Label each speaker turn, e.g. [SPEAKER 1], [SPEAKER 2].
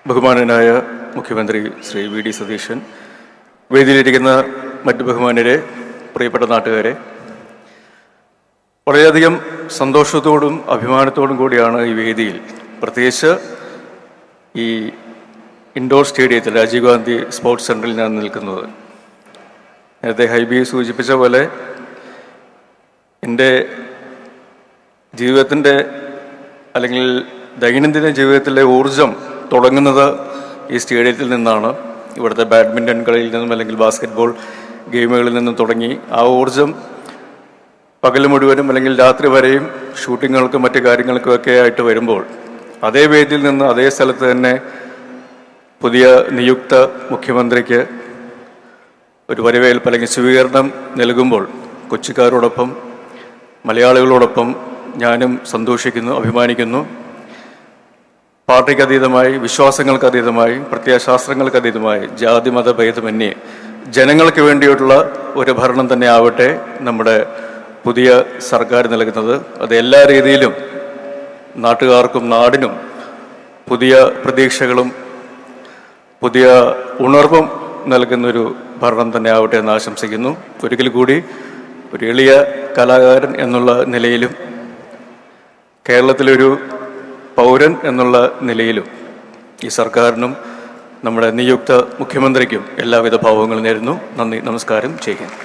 [SPEAKER 1] ബഹുമാനനായ മുഖ്യമന്ത്രി Shri V D Satheesan, വേദിയിലിരിക്കുന്ന മറ്റ് ബഹുമാനരെ, പ്രിയപ്പെട്ട നാട്ടുകാരെ, വളരെയധികം സന്തോഷത്തോടും അഭിമാനത്തോടും കൂടിയാണ് ഈ വേദിയിൽ, പ്രത്യേകിച്ച് ഈ ഇൻഡോർ സ്റ്റേഡിയത്തിൽ രാജീവ് ഗാന്ധി സ്പോർട്സ് സെൻ്ററിൽ ഞാൻ നിൽക്കുന്നത്. നേരത്തെ ഹൈബി സൂചിപ്പിച്ച പോലെ എൻ്റെ ജീവിതത്തിൻ്റെ അല്ലെങ്കിൽ ദൈനംദിന ജീവിതത്തിലെ ഊർജം തുടങ്ങുന്നത് ഈ സ്റ്റേഡിയത്തിൽ നിന്നാണ്. ഇവിടുത്തെ ബാഡ്മിൻ്റൺ കളിയിൽ നിന്നും അല്ലെങ്കിൽ ബാസ്കറ്റ്ബോൾ ഗെയിമുകളിൽ നിന്നും തുടങ്ങി ആ ഊർജം പകൽ മുഴുവനും അല്ലെങ്കിൽ രാത്രി വരെയും ഷൂട്ടിങ്ങുകൾക്കും മറ്റു കാര്യങ്ങൾക്കുമൊക്കെ ആയിട്ട് വരുമ്പോൾ അതേ വേദിയിൽ നിന്ന് അതേ സ്ഥലത്ത് തന്നെ പുതിയ നിയുക്ത മുഖ്യമന്ത്രിക്ക് ഒരു വരവേൽപ്പ് അല്ലെങ്കിൽ സ്വീകരണം നൽകുമ്പോൾ കൊച്ചിക്കാരോടൊപ്പം മലയാളികളോടൊപ്പം ഞാനും സന്തോഷിക്കുന്നു, അഭിമാനിക്കുന്നു. പാർട്ടിക്ക് അതീതമായി, വിശ്വാസങ്ങൾക്ക് അതീതമായി, പ്രത്യയശാസ്ത്രങ്ങൾക്ക് അതീതമായി, ജാതി മത ഭേദമന്യേ ജനങ്ങൾക്ക് വേണ്ടിയിട്ടുള്ള ഒരു ഭരണം തന്നെ ആവട്ടെ നമ്മുടെ പുതിയ സർക്കാർ നൽകുന്നത്. അത് എല്ലാ രീതിയിലും നാട്ടുകാർക്കും നാടിനും പുതിയ പ്രതീക്ഷകളും പുതിയ ഉണർവും നൽകുന്നൊരു ഭരണം തന്നെ ആവട്ടെ എന്ന് ആശംസിക്കുന്നു. ഒരിക്കൽ കൂടി ഒരു എളിയ കലാകാരൻ എന്നുള്ള നിലയിലും കേരളത്തിലൊരു പൗരൻ എന്നുള്ള നിലയിലും ഈ സർക്കാരിനും നമ്മുടെ നിയുക്ത മുഖ്യമന്ത്രിക്കും എല്ലാവിധ ഭാവങ്ങളും നേരുന്നു. നന്ദി, നമസ്കാരം, ജയ് ഹിന്ദ്.